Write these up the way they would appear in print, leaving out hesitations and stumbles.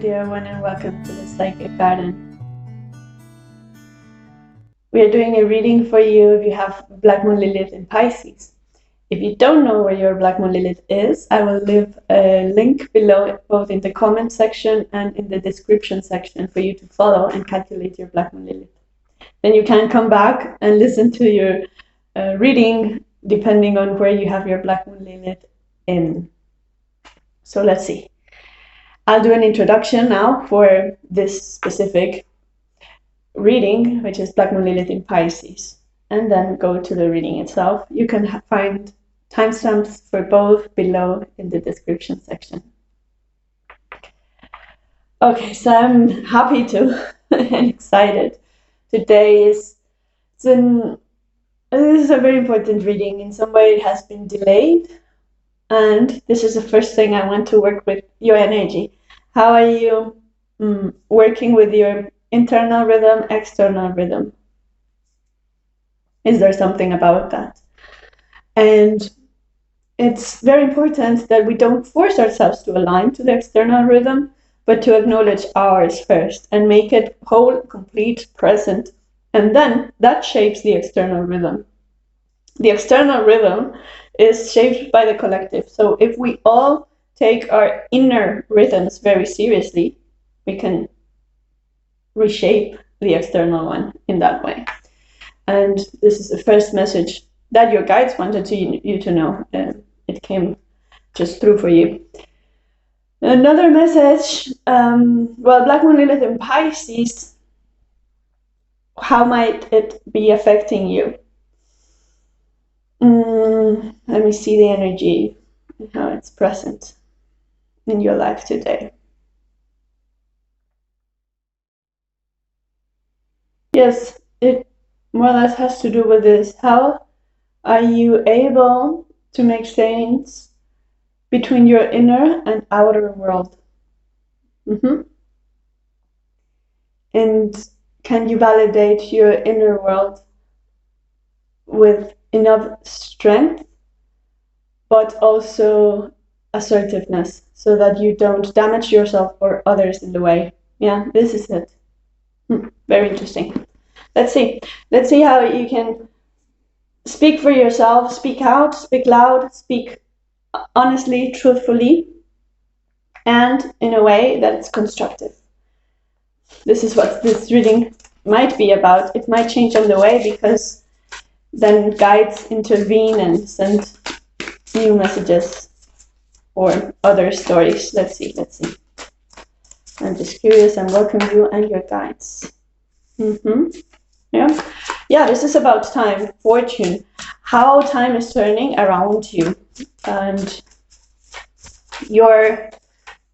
dear one, and welcome to the Psychic Garden. We are doing a reading for you if you have Black Moon Lilith in Pisces. If you don't know where your Black Moon Lilith is, I will leave a link below, both in the comment section and in the description section, for you to follow and calculate your Black Moon Lilith. Then you can come back and listen to your reading depending on where you have your Black Moon Lilith in. So let's see. I'll do an introduction now for this specific reading, which is Black Moon Lilith in Pisces, and then go to the reading itself. You can find timestamps for both below in the description section. Okay, so I'm happy to and excited. Today this is a very important reading. In some way it has been delayed, and this is the first thing I want to work with your energy. How are you working with your internal rhythm, external rhythm? Is there something about that? And it's very important that we don't force ourselves to align to the external rhythm, but to acknowledge ours first and make it whole, complete, present. And then that shapes the external rhythm. The external rhythm is shaped by the collective. So if we all take our inner rhythms very seriously, we can reshape the external one in that way. And this is the first message that your guides wanted you to know. It came just through for you. Another message, Black Moon Lilith in Pisces, how might it be affecting you? Let me see the energy and how it's present in your life today. Yes, it more or less has to do with this. How are you able to make sense between your inner and outer world? And can you validate your inner world with enough strength, but also assertiveness, so that you don't damage yourself or others in the way? Yeah, this is it. Very interesting. Let's see how you can speak for yourself, speak out, speak loud, speak honestly, truthfully, and in a way that it's constructive. This is what this reading might be about. It might change on the way, because then guides intervene and send new messages or other stories. Let's see. I'm just curious and welcome you and your guides. Yeah, this is about time, fortune, how time is turning around you, and you're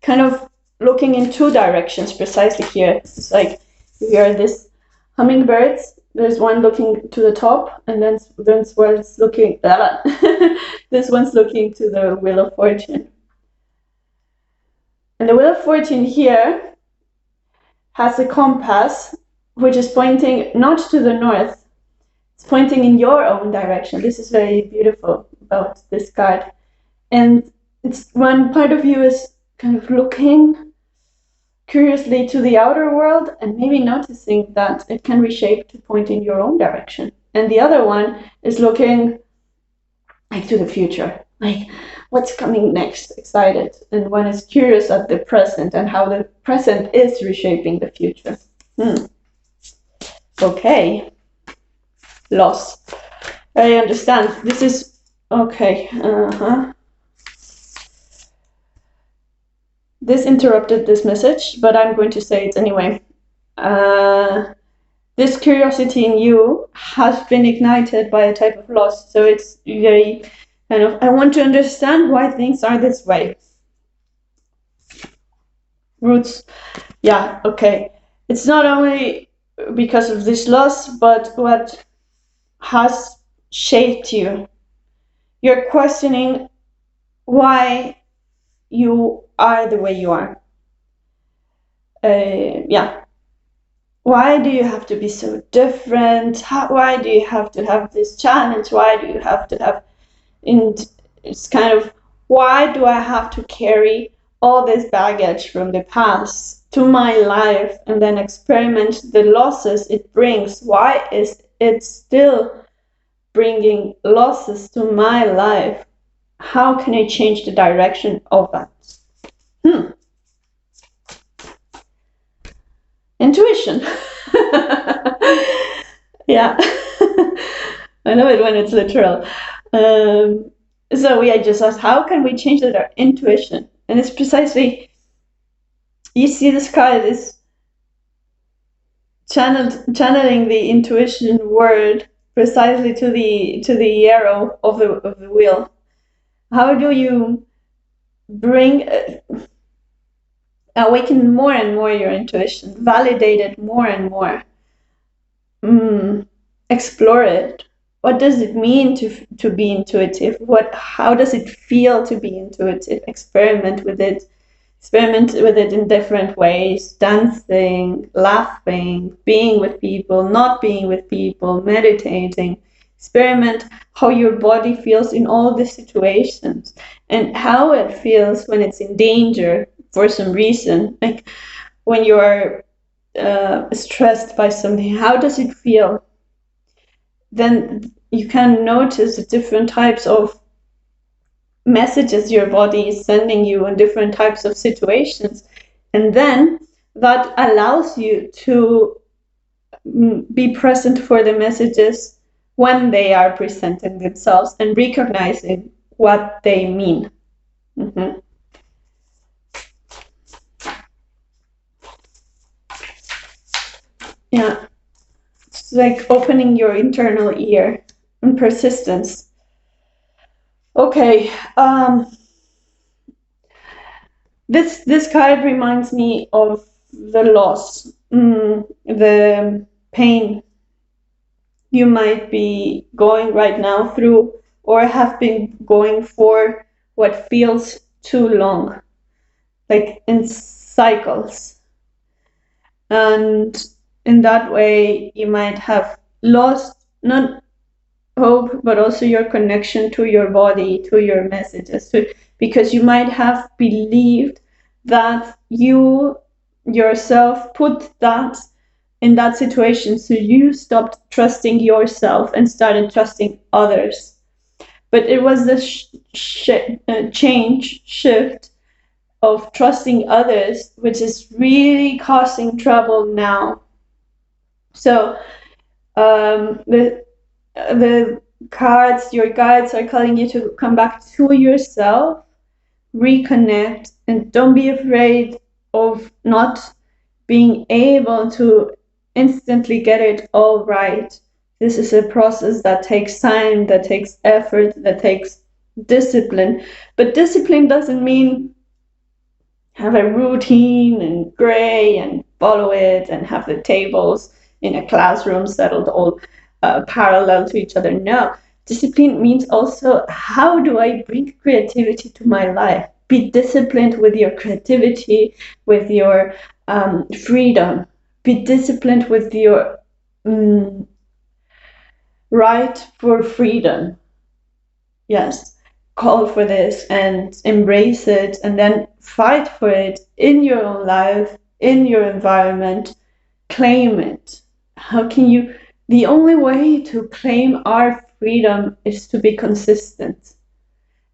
kind of looking in two directions precisely here. It's like here are these hummingbirds. There's one looking to the top, and then this one's looking this one's looking to the Wheel of Fortune. And the Wheel of Fortune here has a compass which is pointing not to the north, it's pointing in your own direction. This is very beautiful about this card. And it's one part of you is kind of looking curiously to the outer world and maybe noticing that it can reshape to point in your own direction. And the other one is looking like to the future, like what's coming next, excited. And one is curious at the present and how the present is reshaping the future. Okay. Loss. I understand. This is okay. This interrupted this message, but I'm going to say it anyway. This curiosity in you has been ignited by a type of loss. So it's very kind of, I want to understand why things are this way. Roots. Yeah, okay. It's not only because of this loss, but what has shaped you. You're questioning why you are the way you are. Why do you have to be so different? Why do you have to have this challenge? Why do you have to have, and it's kind of, why do I have to carry all this baggage from the past to my life and then experiment the losses it brings. Why is it still bringing losses to my life? How can I change the direction of that? Intuition. Yeah. I know it when it's literal. So I just asked, how can we change that intuition? And it's precisely, you see this card is channeling the intuition word precisely to the arrow of the wheel. How do you bring awaken more and more your intuition, validate it more and more, explore it? What does it mean to be intuitive? How does it feel to be intuitive? Experiment with it in different ways: dancing, laughing, being with people, not being with people, meditating. Experiment how your body feels in all the situations and how it feels when it's in danger for some reason. Like when you are stressed by something, how does it feel? Then you can notice the different types of messages your body is sending you in different types of situations. And then that allows you to be present for the messages when they are presenting themselves and recognizing what they mean. Yeah. It's like opening your internal ear and persistence. Okay. This card reminds me of the loss, the pain you might be going right now through or have been going for what feels too long, like in cycles. And in that way, you might have lost not hope, but also your connection to your body, to your messages, because you might have believed that you yourself put that in that situation, so you stopped trusting yourself and started trusting others. But it was this shift of trusting others, which is really causing trouble now. So the cards, your guides are calling you to come back to yourself, reconnect, and don't be afraid of not being able to instantly get it all right. This is a process that takes time, that takes effort, that takes discipline. But discipline doesn't mean have a routine and gray and follow it and have the tables in a classroom settled all parallel to each other. No, discipline means also, how do I bring creativity to my life? Be disciplined with your creativity, with your freedom. Be disciplined with your right for freedom. Yes, call for this and embrace it, and then fight for it in your own life, in your environment. Claim it. How can you? The only way to claim our freedom is to be consistent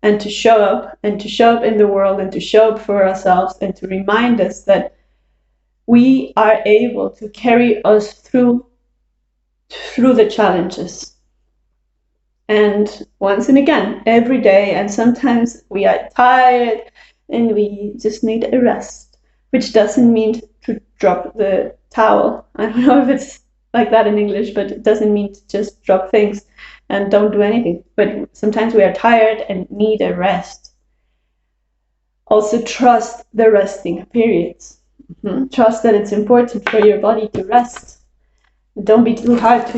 and to show up in the world and to show up for ourselves and to remind us that we are able to carry us through the challenges. And once and again, every day, and sometimes we are tired and we just need a rest, which doesn't mean to drop the towel. I don't know if it's like that in English, but it doesn't mean to just drop things and don't do anything. But sometimes we are tired and need a rest. Also trust the resting periods. Trust that it's important for your body to rest. Don't be too hard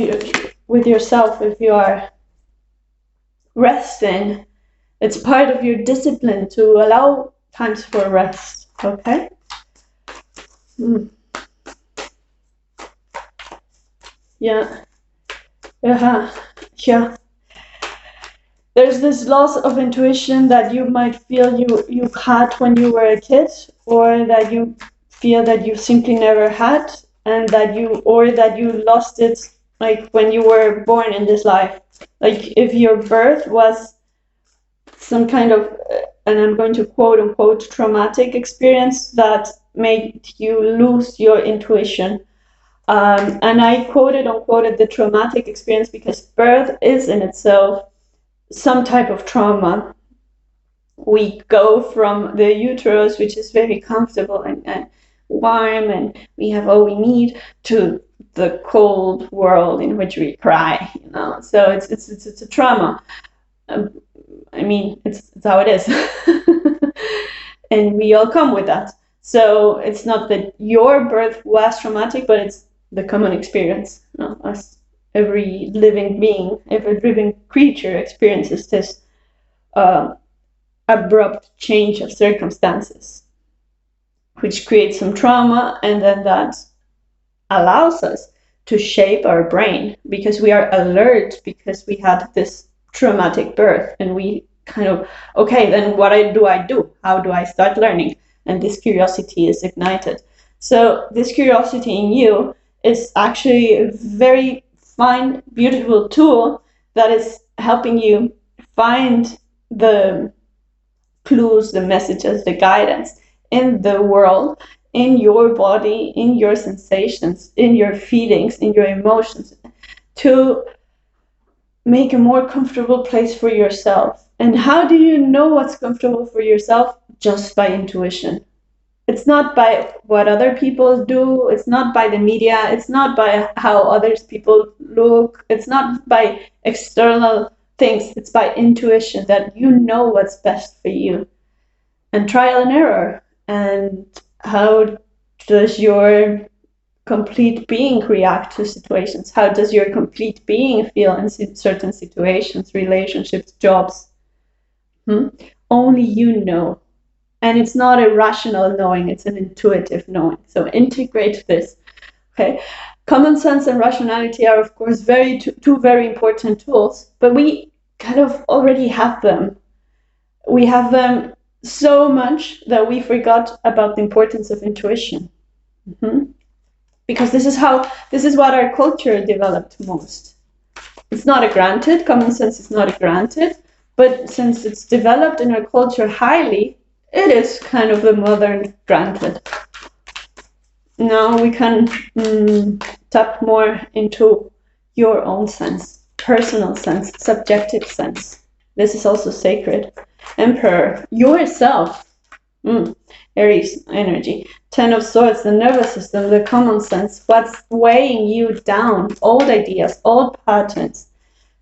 with yourself if you are resting. It's part of your discipline to allow times for rest. Okay? Yeah. Yeah. there's this loss of intuition that you might feel you had when you were a kid, or that you feel that you simply never had, and that you lost it like when you were born in this life. Like if your birth was some kind of, and I'm going to quote unquote, traumatic experience that made you lose your intuition. And I quoted unquoted the traumatic experience because birth is in itself some type of trauma. We go from the uterus, which is very comfortable and warm, and we have all we need, to the cold world in which we cry. So it's a trauma. I mean, it's how it is, and we all come with that. So it's not that your birth was traumatic, but it's the common experience. As every living being, every living creature experiences this abrupt change of circumstances, which creates some trauma, and then that allows us to shape our brain because we are alert, because we had this traumatic birth, and we kind of, okay, then what do I do? How do I start learning? And this curiosity is ignited. So this curiosity in you is actually a very fine, beautiful tool that is helping you find the clues, the messages, the guidance in the world, in your body, in your sensations, in your feelings, in your emotions, to make a more comfortable place for yourself. And how do you know what's comfortable for yourself? Just by intuition. It's not by what other people do. It's not by the media. It's not by how other people look. It's not by external things. It's by intuition, that you know what's best for you. And trial and error. And how does your complete being react to situations? How does your complete being feel in certain situations, relationships, jobs? Only you know. And it's not a rational knowing, it's an intuitive knowing. So integrate this. Okay. Common sense and rationality are, of course, two very important tools, but we kind of already have them. We have them so much that we forgot about the importance of intuition. Because this is what our culture developed most. It's not a granted, common sense is not a granted, but since it's developed in our culture highly, it is kind of the modern granted. Now we can tap more into your own sense, personal sense, subjective sense. This is also sacred. Emperor, yourself. Aries energy. 10 of Swords, the nervous system, the common sense, what's weighing you down, old ideas, old patterns.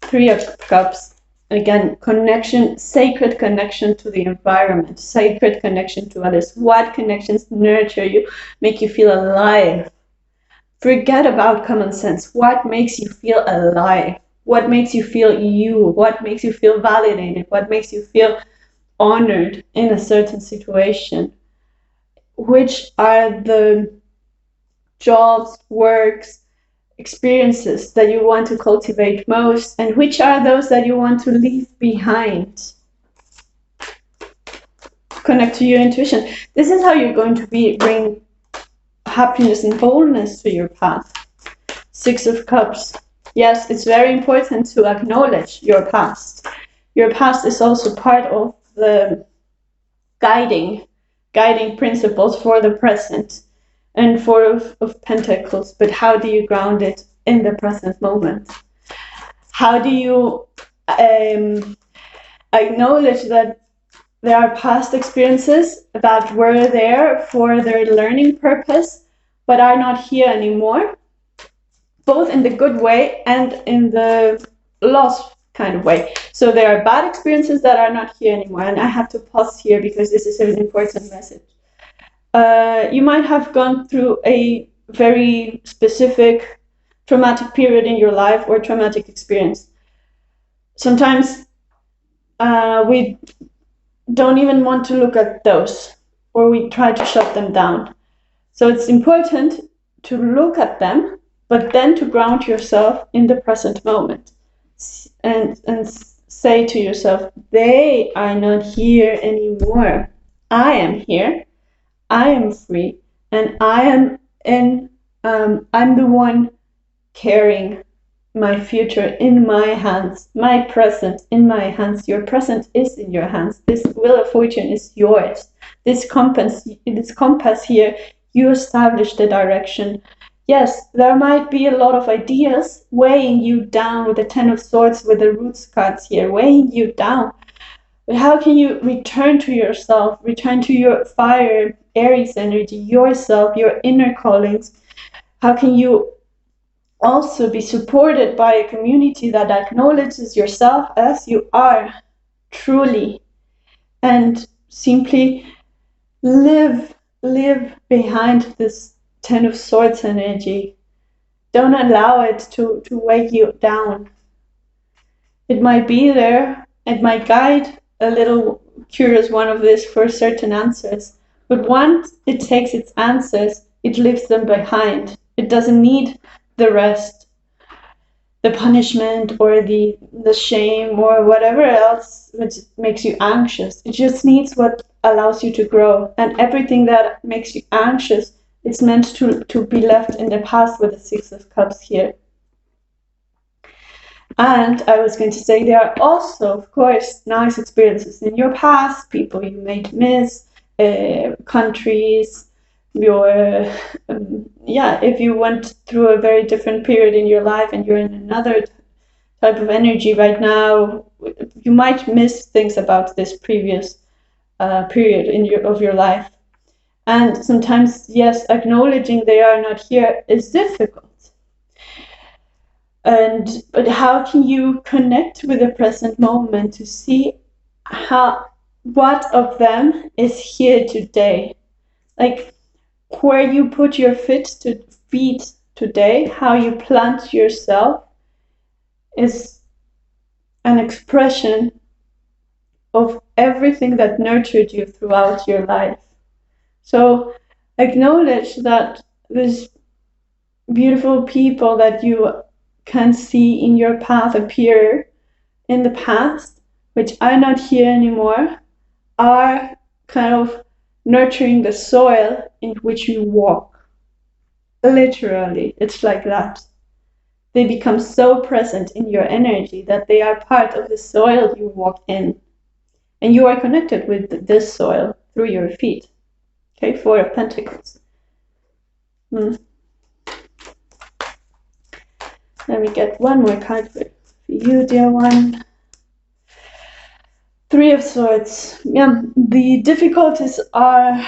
3 of Cups, again, connection, sacred connection to the environment, sacred connection to others. What connections nurture you, make you feel alive? Forget about common sense. What makes you feel alive? What makes you feel you? What makes you feel validated? What makes you feel honored in a certain situation? Which are the jobs, works, experiences that you want to cultivate most, and which are those that you want to leave behind? Connect to your intuition. This is how you're going to bring happiness and wholeness to your path. 6 of Cups. Yes, it's very important to acknowledge your past. Your past is also part of the guiding principles for the present. And 4 of Pentacles, but how do you ground it in the present moment? How do you acknowledge that there are past experiences that were there for their learning purpose, but are not here anymore, both in the good way and in the lost kind of way. So there are bad experiences that are not here anymore, and I have to pause here because this is an important message. You might have gone through a very specific traumatic period in your life or traumatic experience. Sometimes we don't even want to look at those, or we try to shut them down. So it's important to look at them, but then to ground yourself in the present moment and say to yourself, they are not here anymore. I am here. I am free, and I'm the one carrying my future in my hands, my present in my hands. Your present is in your hands. This wheel of fortune is yours. This compass here, you establish the direction. Yes, there might be a lot of ideas weighing you down with the Ten of Swords, with the roots cards here, weighing you down. But how can you return to yourself, return to your fire, Aries energy, yourself, your inner callings? How can you also be supported by a community that acknowledges yourself as you are, truly, and simply live behind this Ten of Swords energy? Don't allow it to weigh you down. It might be there, it might guide a little curious one of this for certain answers, but once it takes its answers, it leaves them behind. It doesn't need the rest, the punishment or the shame or whatever else which makes you anxious. It just needs what allows you to grow. And everything that makes you anxious is meant to be left in the past with the Six of Cups here. And I was going to say there are also, of course, nice experiences in your past, people you might miss, countries, if you went through a very different period in your life and you're in another type of energy right now, you might miss things about this previous period of your life. And sometimes, yes, acknowledging they are not here is difficult. But how can you connect with the present moment to see what of them is here today? Like, where you put your feet today, how you plant yourself, is an expression of everything that nurtured you throughout your life. So acknowledge that these beautiful people that you can see in your path appear in the past, which are not here anymore, are kind of nurturing the soil in which you walk. Literally, it's like that. They become so present in your energy that they are part of the soil you walk in. And you are connected with this soil through your feet. Okay, Four of Pentacles. Let me get one more card for you, dear one. Three of Swords. Yeah, the difficulties are,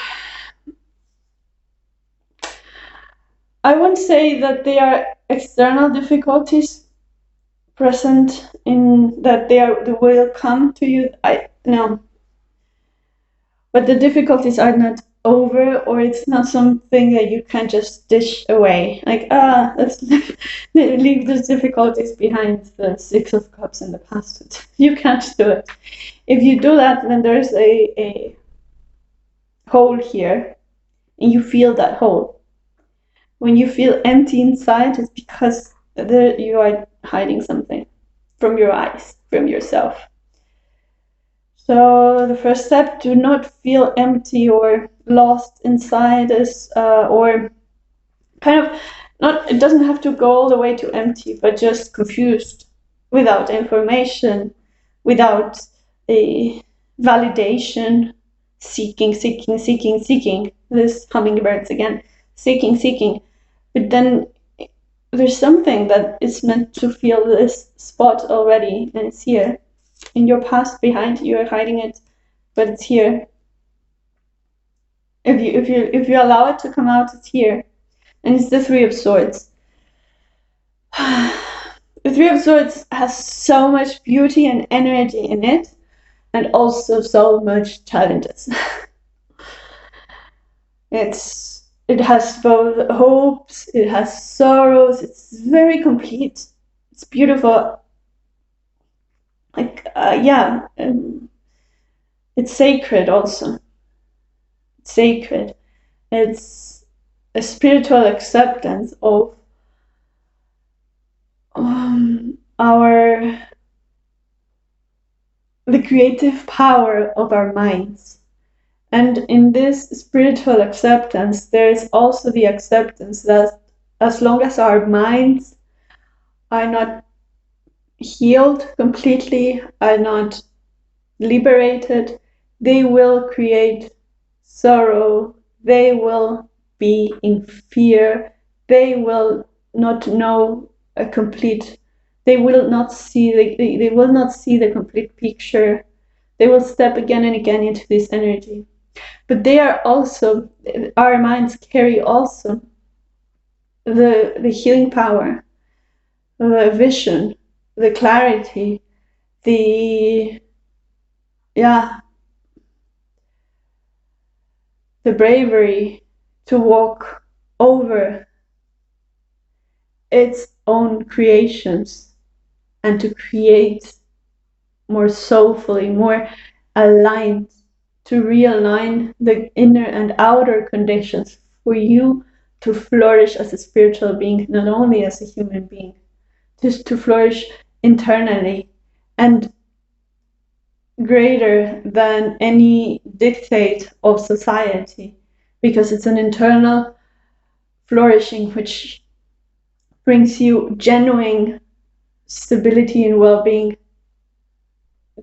I wouldn't say that they are external difficulties present in that they will come to you. No. But the difficulties are not over, or it's not something that you can just dish away. Like, let's leave the difficulties behind, the Six of Cups in the past. You can't do it. If you do that, then there's a hole here, and you feel that hole. When you feel empty inside, it's because you are hiding something from your eyes, from yourself. So the first step, do not feel empty or lost inside is, or kind of not, it doesn't have to go all the way to empty, but just confused, without information, without a validation, seeking. This hummingbirds again, seeking. But then there's something that is meant to fill this spot already, and it's here. In your past, behind you are hiding it, but it's here. If you allow it to come out, it's here. And it's the Three of Swords. The Three of Swords has so much beauty and energy in it, and also so much challenges. It has both hopes, it has sorrows, it's very complete. It's beautiful. Like, it's sacred also. It's sacred. It's a spiritual acceptance of our the creative power of our minds. And in this spiritual acceptance, there is also the acceptance that as long as our minds are not healed completely, are not liberated, they will create sorrow, they will be in fear, they will not know a complete, they will not see the complete picture. They will step again and again into this energy. But they are also, our minds carry also the healing power, the vision, the clarity, the bravery to walk over its own creations and to create more soulfully, more aligned, to realign the inner and outer conditions for you to flourish as a spiritual being, not only as a human being, just to flourish internally and greater than any dictate of society, because it's an internal flourishing which brings you genuine stability and well-being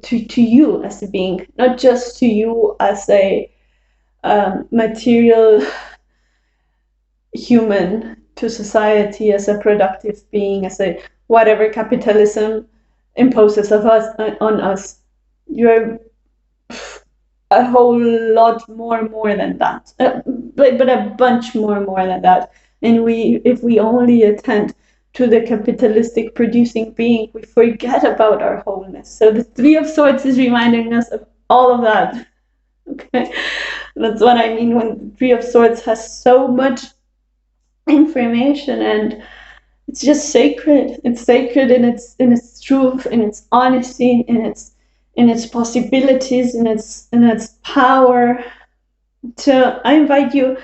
to you as a being, not just to you as a material human, to society as a productive being, as a whatever capitalism imposes on us. You're a whole lot more than that, but a bunch more than that. And if we only attend to the capitalistic producing being, we forget about our wholeness. So the Three of Swords is reminding us of all of that. Okay, that's what I mean when the Three of Swords has so much information, and it's just sacred. It's sacred in its truth, in its honesty, in its possibilities, in its power. So I invite you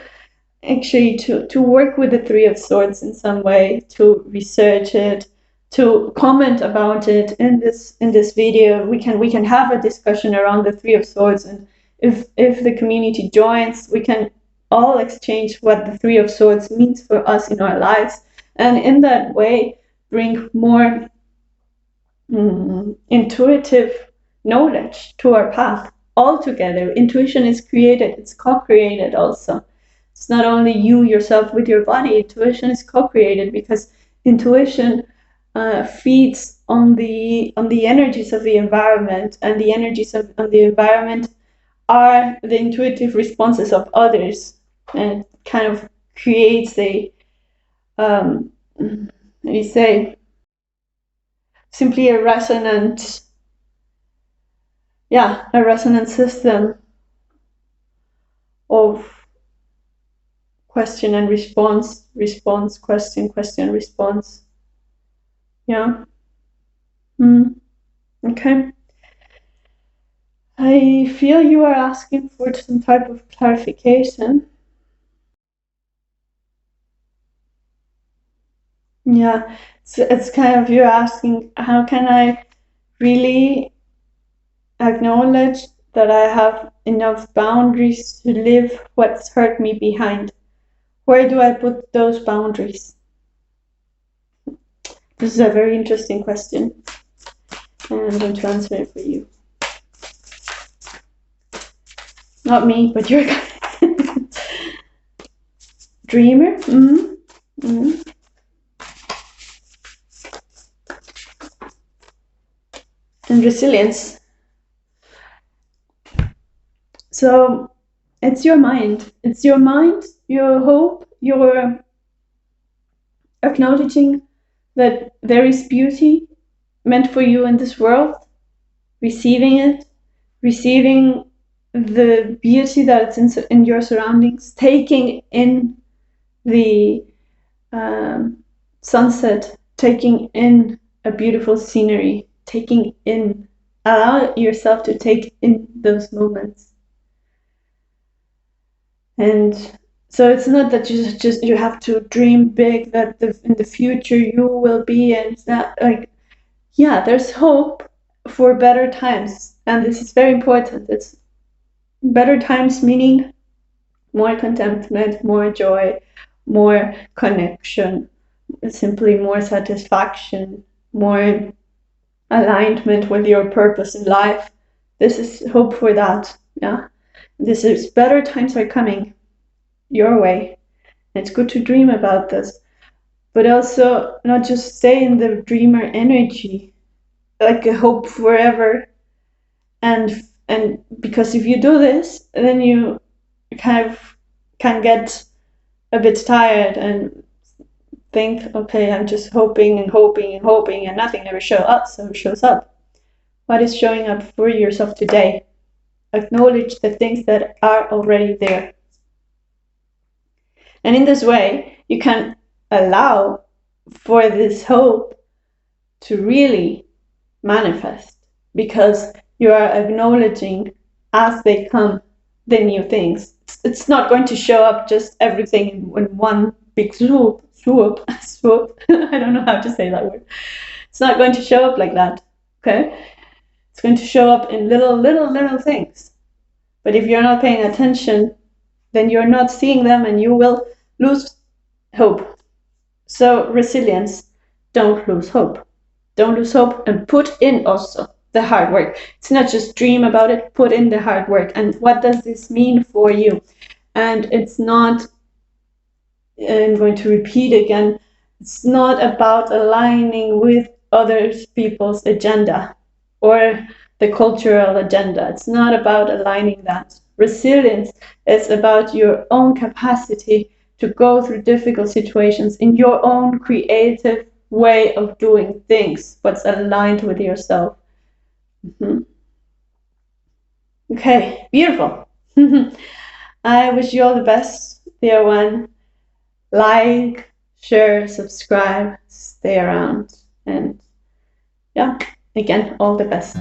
actually to work with the Three of Swords in some way, to research it, to comment about it in this video. We can have a discussion around the Three of Swords, and if the community joins, we can all exchange what the Three of Swords means for us in our lives, and in that way bring more intuitive knowledge to our path altogether. Intuition is created, it's co-created also. It's not only you yourself with your body. Intuition is co-created because intuition feeds on the energies of the environment, and the energies of the environment are the intuitive responses of others, and it kind of creates a simply a resonant system of question and response, question, response. Yeah. Okay. I feel you are asking for some type of clarification. Yeah, it's kind of, you're asking, how can I really acknowledge that I have enough boundaries to leave what's hurt me behind? Where do I put those boundaries? This is a very interesting question, and I'm going to answer it for you. Not me, but your dreamer. And resilience. So it's your mind. It's your mind, your hope, your acknowledging that there is beauty meant for you in this world, receiving it, receiving the beauty that it's in your surroundings, taking in the sunset, taking in a beautiful scenery, allow yourself to take in those moments. And so it's not that you have to dream big that in the future you will be, and it's not like, yeah, there's hope, for better times. And this is very important. It's better times meaning more contentment, more joy, more connection, simply more satisfaction, more alignment with your purpose in life. This is hope for that. Yeah. This is better times are coming your way. It's good to dream about this, but also not just stay in the dreamer energy, like a hope forever. And because if you do this, then you kind of can get a bit tired and think, okay, I'm just hoping and hoping and hoping, and nothing ever shows up. What is showing up for yourself today? Acknowledge the things that are already there. And in this way, you can allow for this hope to really manifest, because you are acknowledging as they come the new things. It's not going to show up just everything in one big swoop. I don't know how to say that word. It's not going to show up like that. Okay? It's going to show up in little things. But if you're not paying attention, then you're not seeing them and you will lose hope. So resilience, don't lose hope. Don't lose hope, and put in also the hard work. It's not just dream about it, put in the hard work. And what does this mean for you? And it's not, I'm going to repeat again, it's not about aligning with other people's agenda or the cultural agenda. It's not about aligning that. Resilience is about your own capacity to go through difficult situations in your own creative way of doing things, what's aligned with yourself. Okay, beautiful. I wish you all the best, dear one. Like, share, subscribe, stay around, and yeah, again, all the best.